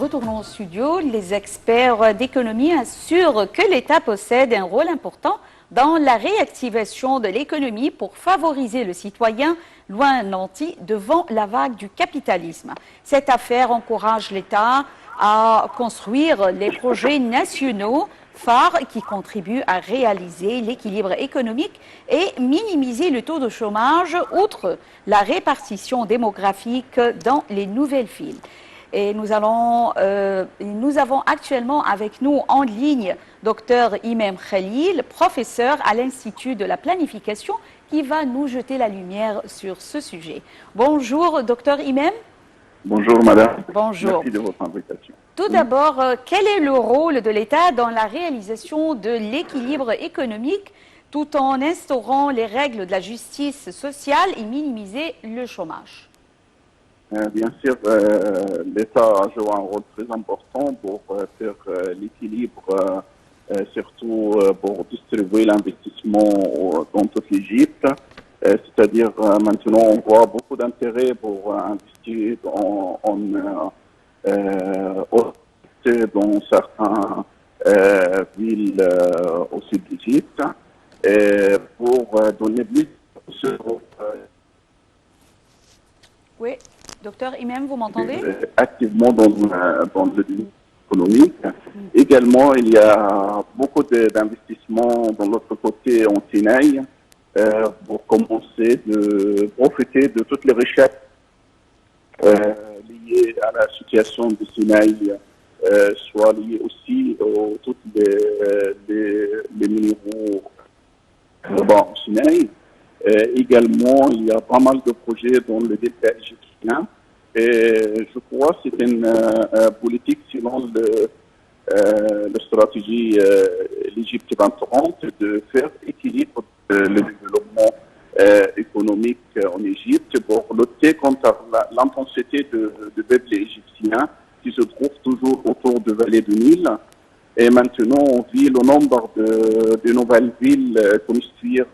retournons au studio. Les experts d'économie assurent que l'État possède un rôle important dans la réactivation de l'économie pour favoriser le citoyen loin nanti devant la vague du capitalisme. Cette affaire encourage l'État à construire les projets nationaux phares qui contribuent à réaliser l'équilibre économique et minimiser le taux de chômage, outre la répartition démographique dans les nouvelles villes. Et nous avons actuellement avec nous en ligne Dr Imam Khalil, professeur à l'Institut de la planification, qui va nous jeter la lumière sur ce sujet. Bonjour Dr Imam. Bonjour madame. Bonjour. Merci de votre invitation. Tout d'abord, quel est le rôle de l'État dans la réalisation de l'équilibre économique tout en instaurant les règles de la justice sociale et minimiser le chômage? Bien sûr, l'État joue un rôle très important pour faire l'équilibre, surtout pour distribuer l'investissement dans toute l'Égypte. C'est-à-dire maintenant on voit beaucoup d'intérêt pour investir dans certaines villes au sud de l'Égypte pour donner plus de Oui, docteur Imam, vous m'entendez? Activement dans le domaine économique. Également, il y a beaucoup d'investissements de l'autre côté en Sinaï pour commencer de profiter de toutes les richesses liées à la situation de Sinaï, soit liées aussi aux tous les minéraux au Sinaï. Également, il y a pas mal de projets dans le delta égyptien. Et je crois que c'est une politique selon la stratégie l'Égypte 2030 de faire équilibre le développement économique en Égypte pour lutter contre l'intensité de peuple égyptien qui se trouve toujours autour de vallée du Nil. Et maintenant, on vit le nombre de nouvelles villes construire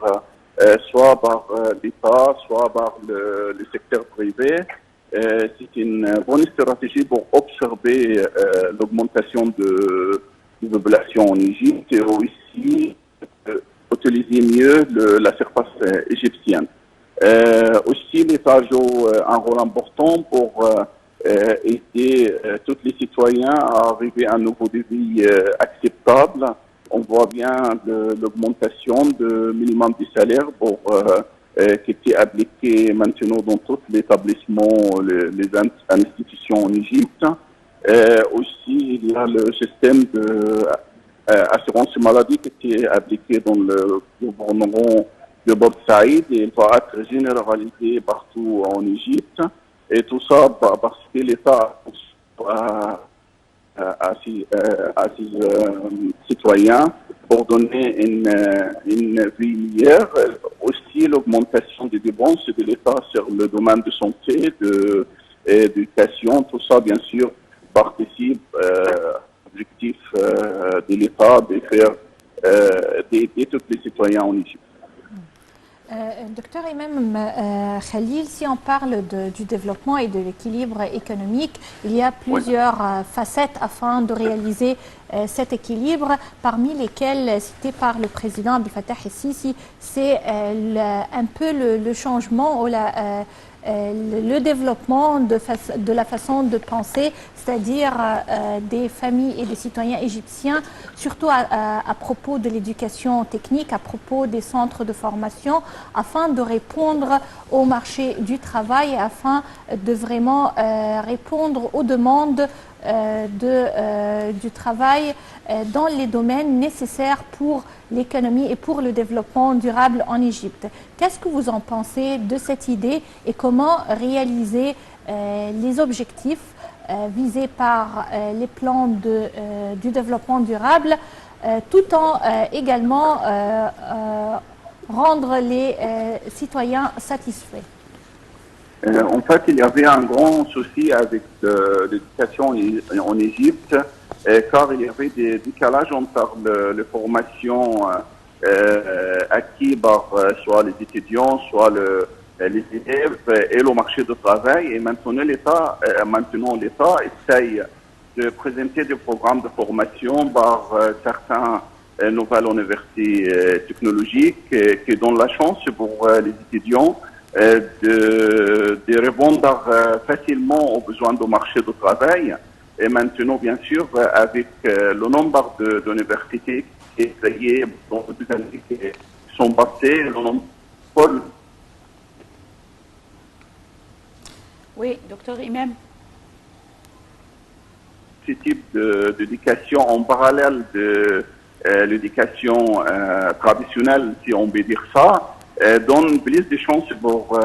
soit par l'État, soit par le secteur privé. C'est une bonne stratégie pour observer l'augmentation de population en Égypte et aussi utiliser mieux la surface égyptienne. Aussi, l'État joue un rôle important pour aider tous les citoyens à arriver à un niveau de vie acceptable. On voit bien l'augmentation du minimum du salaire qui est appliqué maintenant dans tous les établissements, les institutions en Égypte. Aussi, il y a le système d'assurance maladie qui est appliqué dans le gouvernement de Bob Saïd et il va être généralisé partout en Égypte. Et tout ça parce que l'État à ses citoyens pour donner une vie meilleure. Aussi, l'augmentation des dépenses de l'État sur le domaine de santé, d'éducation, tout ça, bien sûr, participe à l'objectif de l'État de faire d'aider tous les citoyens en Égypte. Docteur Imam Khalil, si on parle du développement et de l'équilibre économique, il y a plusieurs facettes afin de réaliser cet équilibre, parmi lesquelles, cité par le président Abdel Fattah el-Sisi, c'est un peu le changement ou le développement de la façon de penser, c'est-à-dire des familles et des citoyens égyptiens, surtout à propos de l'éducation technique, à propos des centres de formation, afin de répondre au marché du travail, afin de vraiment répondre aux demandes du travail dans les domaines nécessaires pour l'économie et pour le développement durable en Égypte. Qu'est-ce que vous en pensez de cette idée et comment réaliser les objectifs visés par les plans du développement durable tout en également rendre les citoyens satisfaits? En fait, il y avait un grand souci avec l'éducation en Égypte, car il y avait des décalages entre les formations acquises par soit les étudiants, soit les élèves et le marché du travail. Et maintenant, l'État essaye de présenter des programmes de formation par certaines nouvelles universités technologiques qui donnent la chance pour les étudiants de répondre facilement aux besoins du marché du travail. Et maintenant, bien sûr, avec le nombre d'universités qui est créé dans les années qui sont passées, le nombre de... Oui, docteur Imam. Ce type d'éducation en parallèle de l'éducation traditionnelle, si on peut dire ça, donne plus de chances pour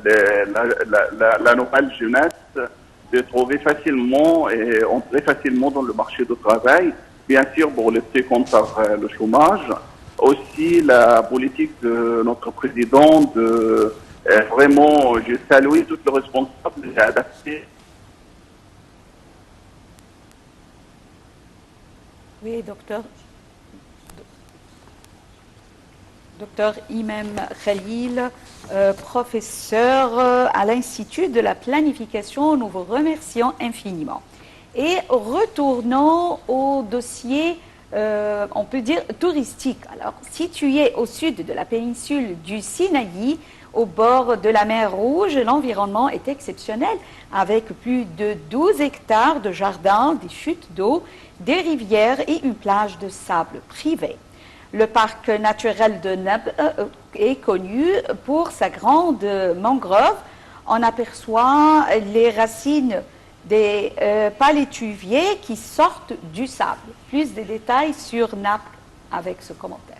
la nouvelle jeunesse de trouver facilement et entrer facilement dans le marché du travail, bien sûr pour lutter contre le chômage. Aussi la politique de notre président de vraiment, je salue tous les responsables d'adapter. Oui, docteur. Docteur Imam Khalil, professeur à l'Institut de la planification, nous vous remercions infiniment. Et retournons au dossier, on peut dire, touristique. Alors, situé au sud de la péninsule du Sinaï, au bord de la mer Rouge, l'environnement est exceptionnel, avec plus de 12 hectares de jardins, des chutes d'eau, des rivières et une plage de sable privée. Le parc naturel de Nab est connu pour sa grande mangrove. On aperçoit les racines des palétuviers qui sortent du sable. Plus de détails sur Nab avec ce commentaire.